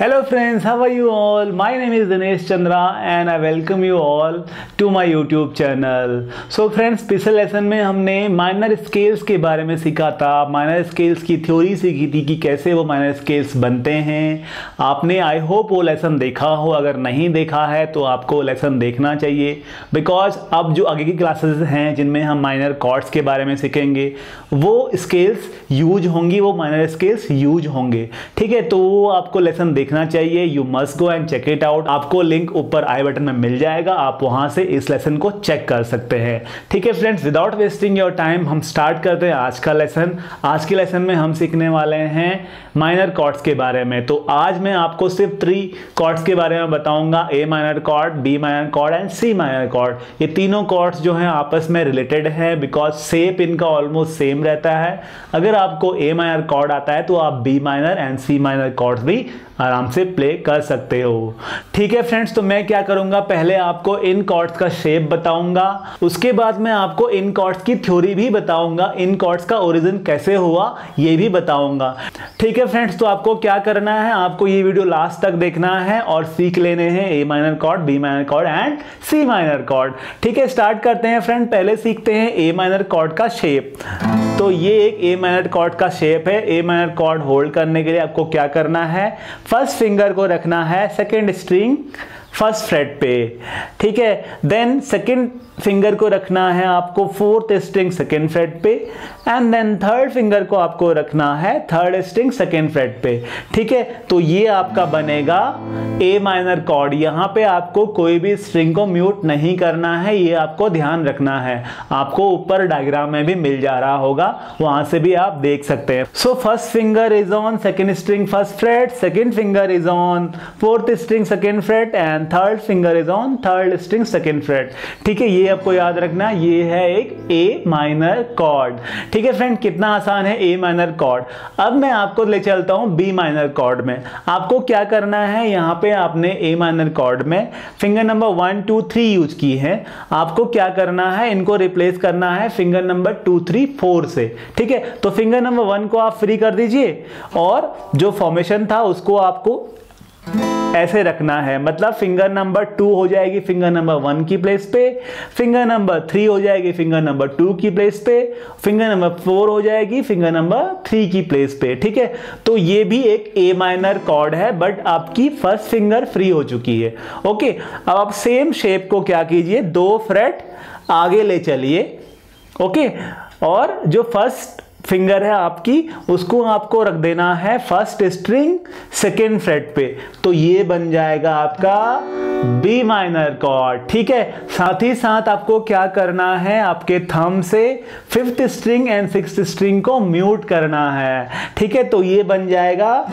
Hello friends, how are you all? My name is Dinesh Chandra and I welcome you all to my YouTube channel. So friends, पिछले lesson में हमने minor scales के बारे में सीखा था। Minor scales की थ्योरी सीखी थी कि कैसे वो माइनर स्केल्स बनते हैं। आपने आई होप वो लेसन देखा हो। अगर नहीं देखा है तो आपको लेसन देखना चाहिए, बिकॉज अब जो आगे की क्लासेस हैं जिनमें हम माइनर कॉर्ड्स के बारे में सीखेंगे वो स्केल्स यूज होंगी, वो माइनर स्केल्स यूज होंगे। ठीक है, तो वो आपको लेसन देखना चाहिए। You must go and check it out. आपको लिंक ऊपर आई बटन में मिल जाएगा, आप वहां से इस लेसन को चेक कर सकते हैं। ठीक है friends, without wasting your time हम स्टार्ट करते हैं आज का लेसन। आज के लेसन में हम सीखने वाले हैं माइनर कॉर्ड्स के बारे में। तो आज मैं आपको सिर्फ 3 कॉर्ड्स के बारे में बताऊंगा, A minor chord, B minor chord and C minor chord. ये तीनों कॉर्ड्स जो हैं आपस में रिलेटेड है, बिकॉज शेप इनका ऑलमोस्ट सेम रहता है। अगर आपको ए माइनर कॉर्ड आता है तो आप B minor and C minor chords भी आराम से प्ले कर सकते हो। ठीक है फ्रेंड्स, तो मैं क्या करूंगा, पहले आपको इन कॉर्ड्स का शेप बताऊंगा, उसके बाद मैं आपको इन कॉर्ड्स की थ्योरी भी बताऊंगा, इन कॉर्ड्स का ओरिजिन कैसे हुआ ये भी बताऊंगा। ठीक है फ्रेंड्स, तो आपको क्या करना है, आपको ये वीडियो लास्ट तक देखना है और सीख लेने हैं A minor chord, B minor chord and C minor chord. ठीक है, स्टार्ट करते हैं फ्रेंड। पहले सीखते हैं ए माइनर कॉर्ड का शेप। तो ये एक ए माइनर कॉर्ड का शेप है। ए माइनर कॉर्ड होल्ड करने के लिए आपको क्या करना है, फर्स्ट फिंगर को रखना है सेकंड स्ट्रिंग फर्स्ट फ्रेट पे। ठीक है, देन सेकंड फिंगर को रखना है आपको फोर्थ स्ट्रिंग सेकंड फ्रेट पे एंड देन थर्ड फिंगर को आपको रखना है थर्ड स्ट्रिंग सेकंड फ्रेट पे। ठीक है, तो ये आपका बनेगा ए माइनर कॉर्ड। यहाँ पे आपको कोई भी स्ट्रिंग को म्यूट नहीं करना है, ये आपको ध्यान रखना है। आपको ऊपर डायग्राम में भी मिल जा रहा होगा, वहां से भी आप देख सकते हैं। So first finger is on second string first freight, second finger is on fourth string second freight and third finger is on third string second freight. ठीक है, ये आपको याद रखना, ये है एक ए माइनर कॉर्ड। ठीक है फ्रेंड, कितना आसान है ए माइनर कॉर्ड। अब मैं आपको ले चलता हूं बी माइनर कॉर्ड में। आपको क्या करना है, यहां पे आपने ए माइनर कॉर्ड में फिंगर नंबर 1 2 3 यूज की है। आपको क्या करना है, इनको रिप्लेस करना है फिंगर नंबर 2 3 4 से। ठीक है, तो फिंगर नंबर 1 को आप फ्री कर दीजिए और जो फॉर्मेशन था उसको आपको ऐसे रखना है, मतलब फिंगर नंबर 2 हो जाएगी फिंगर नंबर 1 की प्लेस पे, फिंगर नंबर 3 हो जाएगी फिंगर नंबर 2 की प्लेस पे, फिंगर नंबर 4 हो जाएगी फिंगर नंबर 3 की प्लेस पे। ठीक है, तो ये भी एक ए माइनर कॉर्ड है, बट आपकी फर्स्ट फिंगर फ्री हो चुकी है। ओके, अब आप सेम शेप को क्या कीजिए, 2 फ्रेट आगे ले चलिए। ओके, और जो फर्स्ट फिंगर है आपकी उसको आपको रख देना है फर्स्ट स्ट्रिंग सेकेंड फ्रेट पे, तो ये बन जाएगा आपका बी माइनर कॉर्ड। ठीक है, साथ ही साथ आपको क्या करना है, आपके थंब से fifth string and sixth string को म्यूट करना है। ठीक है, तो ये बन जाएगा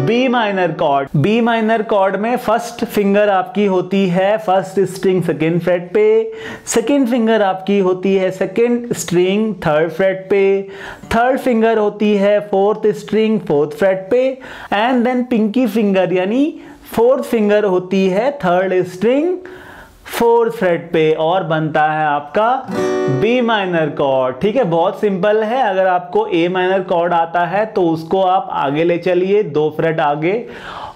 B minor chord. B minor chord में फर्स्ट फिंगर आपकी होती है फर्स्ट स्ट्रिंग सेकेंड फ्रेट पे, सेकेंड फिंगर आपकी होती है सेकेंड स्ट्रिंग थर्ड फ्रेट पे, थर्ड फिंगर होती है फोर्थ स्ट्रिंग फोर्थ फ्रेट पे एंड देन पिंकी फिंगर यानी फोर्थ फिंगर होती है थर्ड स्ट्रिंग फोर्थ फ्रेट पे और बनता है आपका बी माइनर कॉर्ड। ठीक है, बहुत सिंपल है। अगर आपको ए माइनर कॉर्ड आता है तो उसको आप आगे ले चलिए 2 फ्रेट आगे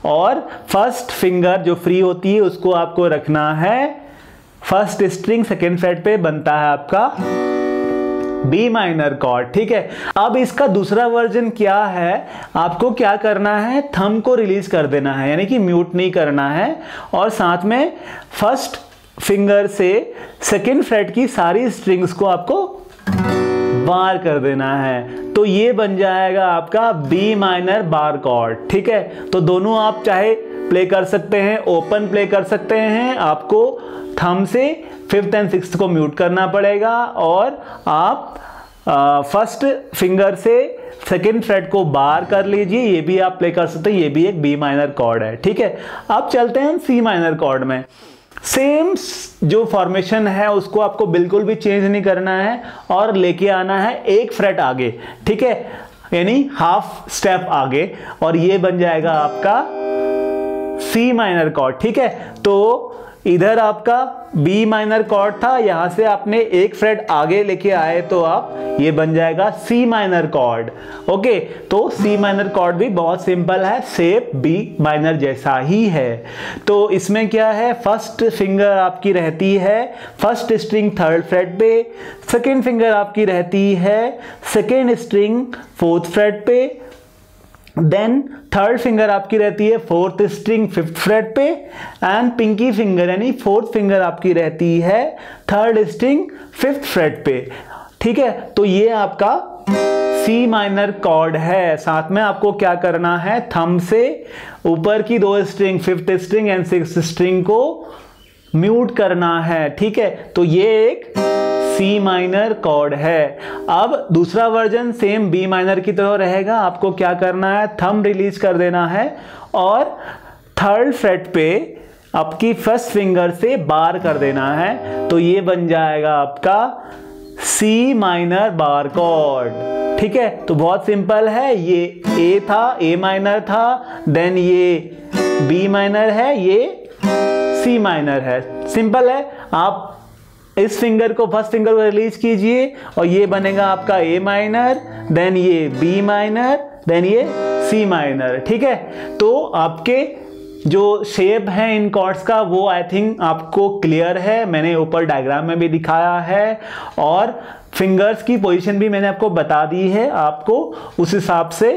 और फर्स्ट फिंगर जो फ्री होती है उसको आपको रखना है फर्स्ट स्ट्रिंग सेकेंड फ्रेट पे, बनता है आपका बी माइनर कॉर्ड। ठीक है, अब इसका दूसरा वर्जन क्या है, आपको क्या करना है, थंब को रिलीज कर देना है, यानी कि म्यूट नहीं करना है और साथ में फर्स्ट फिंगर से सेकेंड फ्रेट की सारी स्ट्रिंग्स को आपको बार कर देना है, तो ये बन जाएगा आपका बी माइनर बार कॉर्ड। ठीक है, तो दोनों आप चाहे प्ले कर सकते हैं, ओपन प्ले कर सकते हैं, आपको थंब से फिफ्थ एंड सिक्स्थ को म्यूट करना पड़ेगा और आप फर्स्ट फिंगर से सेकेंड फ्रेट को बार कर लीजिए, ये भी आप प्ले कर सकते हैं, ये भी एक बी माइनर कॉर्ड है। ठीक है, अब चलते हैं सी माइनर कॉर्ड में। सेम जो फॉर्मेशन है उसको आपको बिल्कुल भी चेंज नहीं करना है और लेके आना है 1 फ्रेट आगे। ठीक है, यानी हाफ स्टेप आगे और ये बन जाएगा आपका सी माइनर कॉर्ड। ठीक है, तो इधर आपका बी माइनर कॉर्ड था, यहां से आपने एक फ्रेट आगे लेके आए तो आप ये बन जाएगा सी माइनर कॉर्ड। ओके, तो सी माइनर कॉर्ड भी बहुत सिंपल है, शेप बी माइनर जैसा ही है। तो इसमें क्या है, फर्स्ट फिंगर आपकी रहती है फर्स्ट स्ट्रिंग थर्ड फ्रेट पे, सेकेंड फिंगर आपकी रहती है सेकेंड स्ट्रिंग फोर्थ फ्रेट पे, देन थर्ड फिंगर आपकी रहती है फोर्थ स्ट्रिंग फिफ्थ फ्रेट पे, एंड पिंकी फिंगर यानी फोर्थ फिंगर आपकी रहती है थर्ड स्ट्रिंग फिफ्थ फ्रेट पे। ठीक है, तो ये आपका सी माइनर कॉर्ड है। साथ में आपको क्या करना है, थंब से ऊपर की दो string fifth string and sixth string को म्यूट करना है। ठीक है, तो ये एक सी माइनर कॉर्ड है। अब दूसरा वर्जन सेम बी माइनर की तरह रहेगा। आपको क्या करना है, थंब रिलीज कर देना है और थर्ड फ्रेट पे आपकी फर्स्ट फिंगर से बार कर देना है, तो ये बन जाएगा आपका सी माइनर बार कॉर्ड। ठीक है, तो बहुत सिंपल है, ये ए था, ए माइनर था, देन ये बी माइनर है, ये सी माइनर है। सिंपल है, आप इस फिंगर को फर्स्ट फिंगर को रिलीज कीजिए और ये बनेगा आपका ए माइनर, देन ये बी माइनर, देन ये सी माइनर। ठीक है, तो आपके जो शेप है इन कॉर्ड्स का वो आई थिंक आपको क्लियर है, मैंने ऊपर डायग्राम में भी दिखाया है और फिंगर्स की पोजीशन भी मैंने आपको बता दी है। आपको उस हिसाब से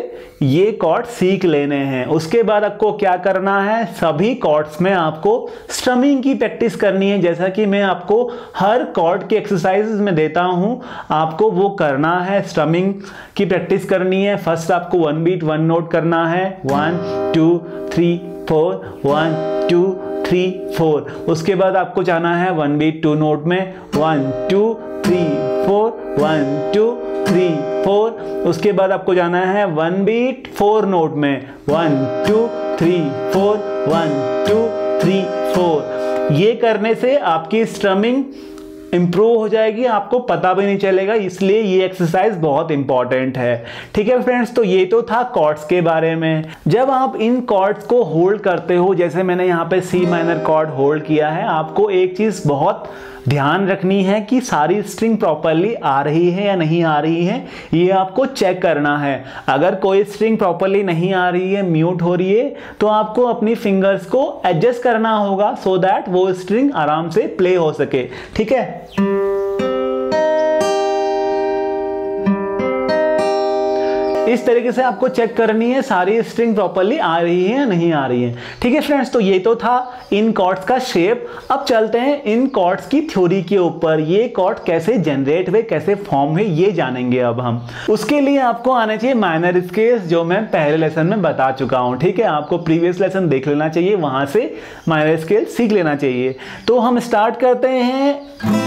ये कॉर्ड सीख लेने हैं। उसके बाद आपको क्या करना है, सभी कॉर्ड्स में आपको स्ट्रमिंग की प्रैक्टिस करनी है। जैसा कि मैं आपको हर कॉर्ड के एक्सरसाइजेस में देता हूं, आपको वो करना है, स्ट्रमिंग की प्रैक्टिस करनी है। फर्स्ट आपको वन बीट वन नोट करना है, 1 2 3 4, 1 2 3 4। उसके बाद आपको जाना है वन बीट टू नोट में, 1 2 3 4, 1 2 3 4। उसके बाद आपको जाना है वन बीट फोर नोट में, 1 2 3 4, 1 2 3 4। ये करने से आपकी स्ट्रमिंग इंप्रूव हो जाएगी, आपको पता भी नहीं चलेगा, इसलिए ये एक्सरसाइज बहुत इंपॉर्टेंट है। ठीक है फ्रेंड्स, तो ये तो था कॉर्ड्स के बारे में। जब आप इन कॉर्ड्स को होल्ड करते हो, जैसे मैंने यहाँ पे सी माइनर कॉर्ड होल्ड किया है, आपको एक चीज बहुत ध्यान रखनी है कि सारी स्ट्रिंग प्रॉपरली आ रही है या नहीं आ रही है, ये आपको चेक करना है। अगर कोई स्ट्रिंग प्रॉपरली नहीं आ रही है, म्यूट हो रही है, तो आपको अपनी फिंगर्स को एडजस्ट करना होगा सो दैट वो स्ट्रिंग आराम से प्ले हो सके। ठीक है, इस तरीके से आपको चेक करनी है सारी स्ट्रिंग प्रॉपरली आ रही है या नहीं आ रही है। ठीक है फ्रेंड्स, तो ये तो था इन कॉर्ड्स का शेप। अब चलते हैं इन कॉर्ड्स की थ्योरी के ऊपर। ये कॉर्ड कैसे जनरेट हुए, कैसे फॉर्म हुए, ये जानेंगे अब हम। उसके लिए आपको आने चाहिए माइनर स्केल्स, जो मैं पहले लेसन में बता चुका हूं। ठीक है, आपको प्रीवियस लेसन देख लेना चाहिए, वहां से माइनर स्केल सीख लेना चाहिए। तो हम स्टार्ट करते हैं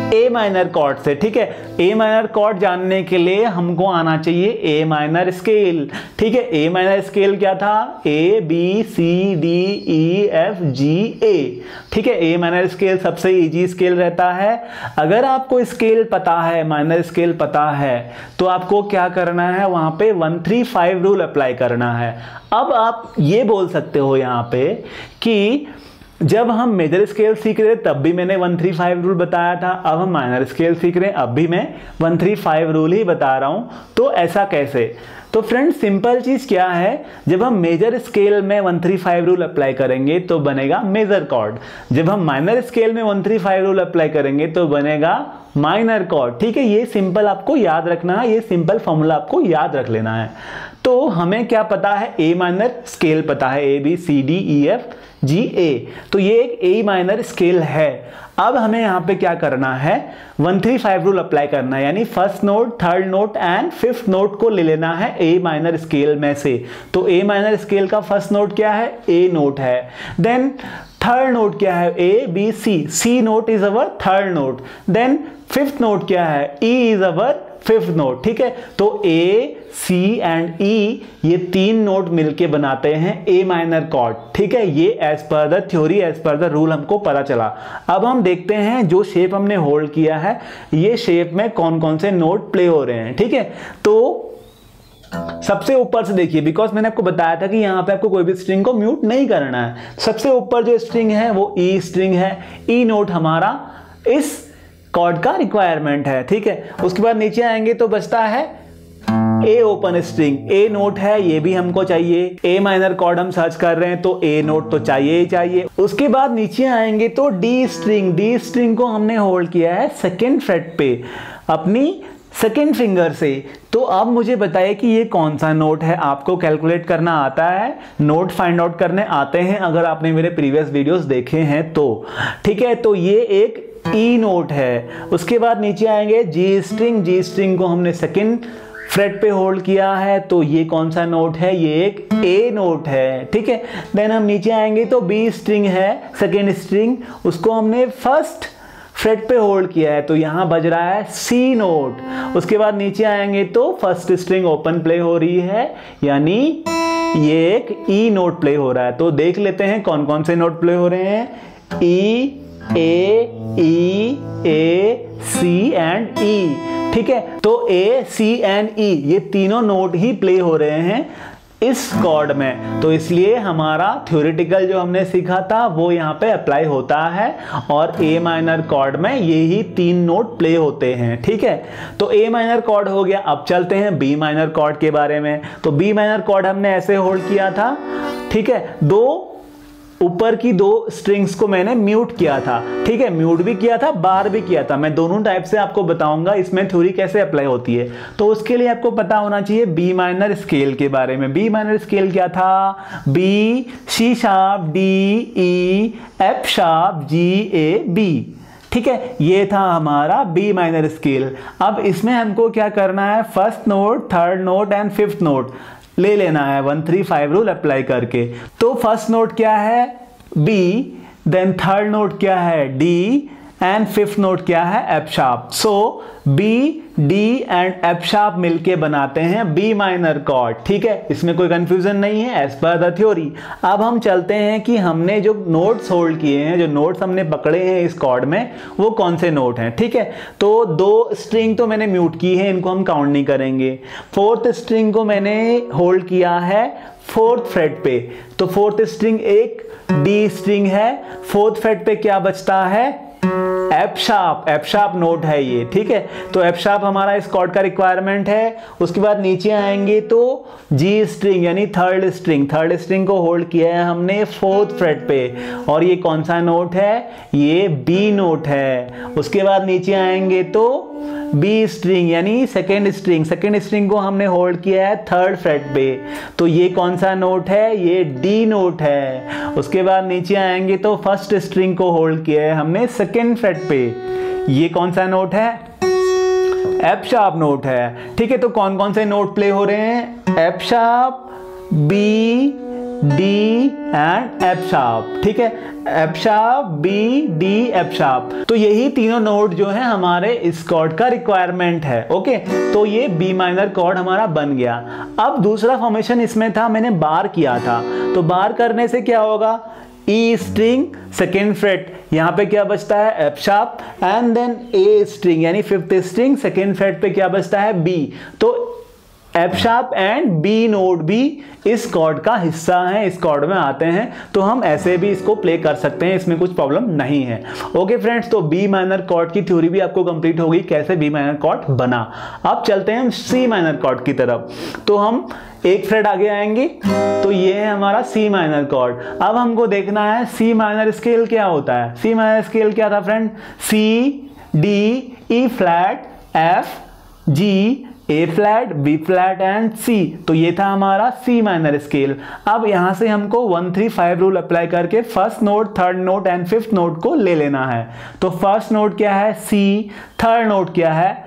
ए माइनर कॉर्ड से। ठीक है, ए माइनर कॉर्ड जानने के लिए हमको आना चाहिए ए माइनर स्केल। ठीक है, ए माइनर स्केल क्या था, A B C D E F G A. ठीक है, ए माइनर स्केल सबसे इजी स्केल रहता है। अगर आपको स्केल पता है, माइनर स्केल पता है, तो आपको क्या करना है, वहां पे 1-3-5 रूल अप्लाई करना है। अब आप ये बोल सकते हो यहाँ पे कि जब हम मेजर स्केल सीख रहे तब भी मैंने 1-3-5 रूल बताया था, अब हम माइनर स्केल सीख रहे हैं, अब भी मैं 1-3-5 रूल ही बता रहा हूं, तो ऐसा कैसे। तो फ्रेंड्स, सिंपल चीज क्या है, जब हम मेजर स्केल में 1-3-5 रूल अप्लाई करेंगे तो बनेगा मेजर कॉर्ड। जब हम माइनर स्केल में 1-3-5 रूल अप्लाई करेंगे तो बनेगा माइनर कॉर्ड। ठीक है, ये सिंपल आपको याद रखना है, ये सिंपल फॉर्मूला आपको याद रख लेना है। तो हमें क्या पता है, ए माइनर स्केल पता है, A B C D E F G A, तो ये एक ए माइनर स्केल है। अब हमें यहां पे क्या करना है, 1-3-5 रूल अप्लाई करना है, यानी first note, third note and fifth note को ले लेना है ए माइनर स्केल में से। तो ए माइनर स्केल का फर्स्ट नोट क्या है, ए नोट है। देन थर्ड नोट क्या है, A B C, C note is our third note. Then fifth note क्या है, E is our fifth note. ठीक है, तो ए सी एंड ई ये तीन नोट मिलके बनाते हैं ए माइनर कॉर्ड। ठीक है, ये as per the theory, as per the rule हमको पता चला। अब हम देखते हैं जो शेप हमने होल्ड किया है, ये शेप में कौन कौन से नोट प्ले हो रहे हैं। ठीक है, तो सबसे ऊपर से देखिए, बिकॉज मैंने आपको बताया था कि यहाँ पे आपको कोई भी स्ट्रिंग को म्यूट नहीं करना है। सबसे ऊपर जो स्ट्रिंग है वो ई स्ट्रिंग है, ई नोट हमारा इस कॉर्ड का रिक्वायरमेंट है, ठीक है। उसके बाद नीचे आएंगे तो बचता है ए ओपन स्ट्रिंग, ए नोट है, ये भी हमको चाहिए। ए माइनर कॉर्ड हम सर्च कर रहे हैं तो ए नोट तो चाहिए ही चाहिए। उसके बाद नीचे आएंगे तो डी स्ट्रिंग, डी स्ट्रिंग को हमने होल्ड किया है सेकेंड फ्रेट पे अपनी सेकेंड फिंगर से। तो अब मुझे बताइए कि ये कौन सा नोट है। आपको कैलकुलेट करना आता है, नोट फाइंड आउट करने आते हैं अगर आपने मेरे प्रीवियस वीडियोस देखे हैं तो, ठीक है। तो ये एक ई नोट है। उसके बाद नीचे आएंगे जी स्ट्रिंग, जी स्ट्रिंग को हमने सेकेंड फ्रेट पे होल्ड किया है तो ये कौन सा नोट है, ये एक ए नोट है, ठीक है। देन हम नीचे आएंगे तो बी स्ट्रिंग है सेकेंड स्ट्रिंग, उसको हमने फर्स्ट फ्रेट पे होल्ड किया है तो यहां बज रहा है सी नोट। उसके बाद नीचे आएंगे तो फर्स्ट स्ट्रिंग ओपन प्ले हो रही है, यानी ये एक ई नोट प्ले हो रहा है। तो देख लेते हैं कौन कौन से नोट प्ले हो रहे हैं, ई, ए, सी एंड ई, ठीक है। तो ए, सी एंड ई ये तीनों नोट ही प्ले हो रहे हैं इस कॉर्ड में, तो इसलिए हमारा थ्योरेटिकल जो हमने सीखा था वो यहाँ पे अप्लाई होता है और ए माइनर कॉर्ड में यही तीन नोट प्ले होते हैं, ठीक है। तो ए माइनर कॉर्ड हो गया। अब चलते हैं बी माइनर कॉर्ड के बारे में। तो बी माइनर कॉर्ड हमने ऐसे होल्ड किया था, ठीक है। दो ऊपर की दो स्ट्रिंग्स को मैंने म्यूट किया था, ठीक है, म्यूट भी किया था, बार भी किया था। मैं दोनों टाइप से आपको बताऊंगा इसमें थ्योरी कैसे अप्लाई होती है। तो उसके लिए आपको पता होना चाहिए बी माइनर स्केल के बारे में। बी माइनर स्केल क्या था, B, C sharp, D, E, F sharp, जी, ए, बी, ठीक है। ये था हमारा बी माइनर स्केल। अब इसमें हमको क्या करना है, first note, third note and fifth note ले लेना है 1 3 5 रूल अप्लाई करके। तो फर्स्ट नोट क्या है, बी, देन थर्ड नोट क्या है, डी, एंड फिफ्थ नोट क्या है, F sharp. So B, D and F sharp मिलके बनाते हैं बी माइनर कॉर्ड, ठीक है। इसमें कोई कंफ्यूजन नहीं है एज पर द थ्योरी। अब हम चलते हैं कि हमने जो नोट्स होल्ड किए हैं, जो नोट्स हमने पकड़े हैं इस कॉर्ड में, वो कौन से नोट हैं, ठीक है। तो दो स्ट्रिंग तो मैंने म्यूट की है, इनको हम काउंट नहीं करेंगे। फोर्थ स्ट्रिंग को मैंने होल्ड किया है फोर्थ फ्रेट पे, तो फोर्थ स्ट्रिंग एक डी स्ट्रिंग है। फोर्थ फ्रेट पे क्या बचता है, F sharp, F sharp note है ये, ठीक है। तो एफ शार्प हमारा इस कॉर्ड का रिक्वायरमेंट है। उसके बाद नीचे आएंगे तो जी स्ट्रिंग यानी थर्ड स्ट्रिंग, थर्ड स्ट्रिंग को होल्ड किया है हमने फोर्थ फ्रेट पे और ये कौन सा नोट है, ये बी नोट है। उसके बाद नीचे आएंगे तो बी स्ट्रिंग यानी सेकेंड स्ट्रिंग, सेकेंड स्ट्रिंग को हमने होल्ड किया है थर्ड फ्रेट पे, तो ये कौन सा नोट है, ये डी नोट है। उसके बाद नीचे आएंगे तो फर्स्ट स्ट्रिंग को होल्ड किया है हमने सेकेंड फ्रेट पे, ये कौन सा नोट है, एफ शार्प नोट है, ठीक है। तो कौन कौन से नोट प्ले हो रहे हैं, F sharp, B, D and F sharp, ठीक है। F sharp, B, D, F sharp, तो यही तीनों नोट जो है हमारे इस कॉर्ड का रिक्वायरमेंट है, ओके। तो ये बी माइनर कॉर्ड हमारा बन गया। अब दूसरा फॉर्मेशन इसमें था, मैंने बार किया था, तो बार करने से क्या होगा, ई स्ट्रिंग सेकेंड फ्रेट, यहां पे क्या बचता है, F sharp, and then A string यानी फिफ्थ स्ट्रिंग सेकेंड फ्रेट पे क्या बचता है, बी। तो F sharp and B note भी इस कॉर्ड का हिस्सा है, इस कॉर्ड में आते हैं, तो हम ऐसे भी इसको प्ले कर सकते हैं, इसमें कुछ प्रॉब्लम नहीं है, ओके फ्रेंड्स। तो बी माइनर कॉर्ड की थ्योरी भी आपको कंप्लीट होगी, कैसे बी माइनर कॉर्ड बना। अब चलते हैं हम सी माइनर कॉर्ड की तरफ। तो हम एक फ्रेट आगे आएंगे, तो ये है हमारा सी माइनर कॉर्ड। अब हमको देखना है सी माइनर स्केल क्या होता है। सी माइनर स्केल क्या था friend, C, D, E flat, F, G, A flat, B flat and C, तो ये था हमारा सी माइनर स्केल। अब यहां से हमको 1 3 5 रूल अप्लाई करके first note, third note and fifth note को ले लेना है। तो फर्स्ट नोट क्या है, सी, थर्ड नोट क्या है,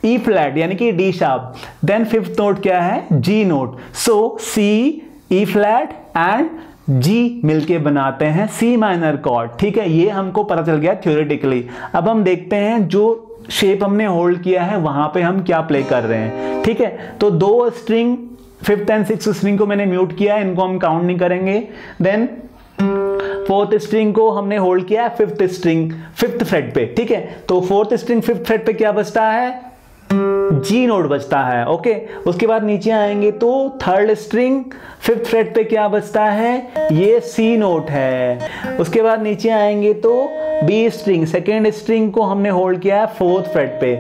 ई फ्लैट यानी कि D sharp, then fifth note क्या है, G note. So C, E flat and G मिलके बनाते हैं सी माइनर कॉर्ड, ठीक है। ये हमको पता चल गया थ्योरेटिकली। अब हम देखते हैं जो शेप हमने होल्ड किया है वहां पे हम क्या प्ले कर रहे हैं, ठीक है। तो दो string fifth and sixth string को मैंने म्यूट किया है, इनको हम काउंट नहीं करेंगे। देन फोर्थ स्ट्रिंग को हमने होल्ड किया है फिफ्थ स्ट्रिंग फिफ्थ फ्रेट पे, ठीक है। तो फोर्थ स्ट्रिंग फिफ्थ फ्रेट पे क्या बचता है, जी नोट बजता है। ओके, उसके बाद नीचे आएंगे तो थर्ड स्ट्रिंग 5th फ्रेट पे क्या बजता है, ये सी नोट है। उसके बाद नीचे आएंगे तो बी स्ट्रिंग, सेकेंड स्ट्रिंग को हमने होल्ड किया है 4th फ्रेट पे,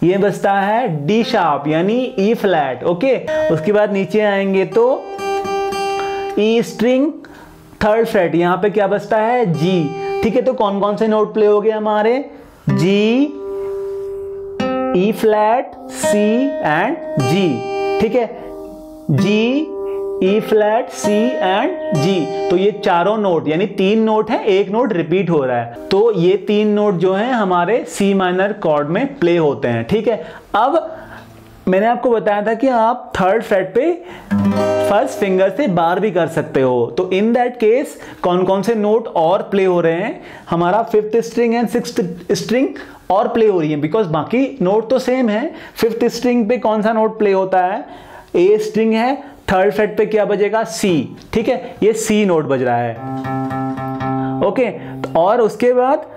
ये बजता है डी शार्प यानी ई फ्लैट। ओके, उसके बाद नीचे आएंगे तो ई स्ट्रिंग 3rd फ्रेट, यहां पे क्या बजता है, जी। ठीक है, तो कौन कौन से नोट प्ले हो गए हमारे, जी, ई फ्लैट, सी एंड जी। ठीक है, जी, ई फ्लैट, सी एंड जी। तो ये चारों नोट यानी 3 नोट है, एक नोट रिपीट हो रहा है, तो ये 3 नोट जो हैं हमारे सी माइनर कॉर्ड में प्ले होते हैं। ठीक है, अब मैंने आपको बताया था कि आप 3rd फ्रेट पे 1st फिंगर से बार भी कर सकते हो, तो इन दैट केस कौन कौन से नोट और प्ले हो रहे हैं, हमारा 5th string and 6th string और प्ले हो रही है, बिकॉज बाकी नोट तो सेम है। 5th स्ट्रिंग पे कौन सा नोट प्ले होता है, ए स्ट्रिंग है, 3rd फ्रेट पे क्या बजेगा, सी। ठीक है, ये सी नोट बज रहा है। ओके, और उसके बाद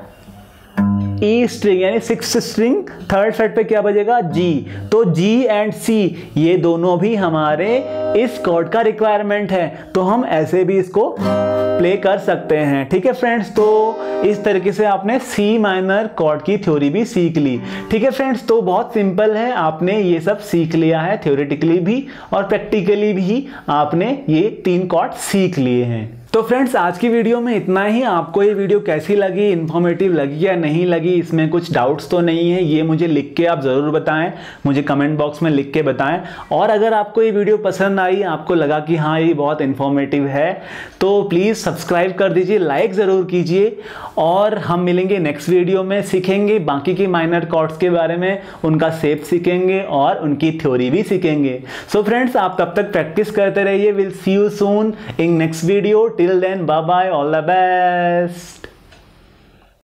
ई स्ट्रिंग यानी 6th स्ट्रिंग 3rd फ्रेट पे क्या बजेगा, जी। तो जी एंड सी ये दोनों भी हमारे इस कॉर्ड का रिक्वायरमेंट है, तो हम ऐसे भी इसको प्ले कर सकते हैं। ठीक है फ्रेंड्स, तो इस तरीके से आपने सी माइनर कॉर्ड की थ्योरी भी सीख ली। ठीक है फ्रेंड्स, तो बहुत सिंपल है, आपने ये सब सीख लिया है, थ्योरेटिकली भी और प्रैक्टिकली भी आपने ये 3 कॉर्ड सीख लिए हैं। तो फ्रेंड्स, आज की वीडियो में इतना ही। आपको ये वीडियो कैसी लगी, इन्फॉर्मेटिव लगी या नहीं लगी, इसमें कुछ डाउट्स तो नहीं है, ये मुझे लिख के आप ज़रूर बताएं, मुझे कमेंट बॉक्स में लिख के बताएं। और अगर आपको ये वीडियो पसंद आई, आपको लगा कि हाँ ये बहुत इन्फॉर्मेटिव है, तो प्लीज़ सब्सक्राइब कर दीजिए, लाइक ज़रूर कीजिए, और हम मिलेंगे नेक्स्ट वीडियो में, सीखेंगे बाकी के माइनर कॉर्ड्स के बारे में, उनका शेप सीखेंगे और उनकी थ्योरी भी सीखेंगे। सो फ्रेंड्स, आप तब तक प्रैक्टिस करते रहिए। Will see you soon in next video. Till then, bye bye, all the best.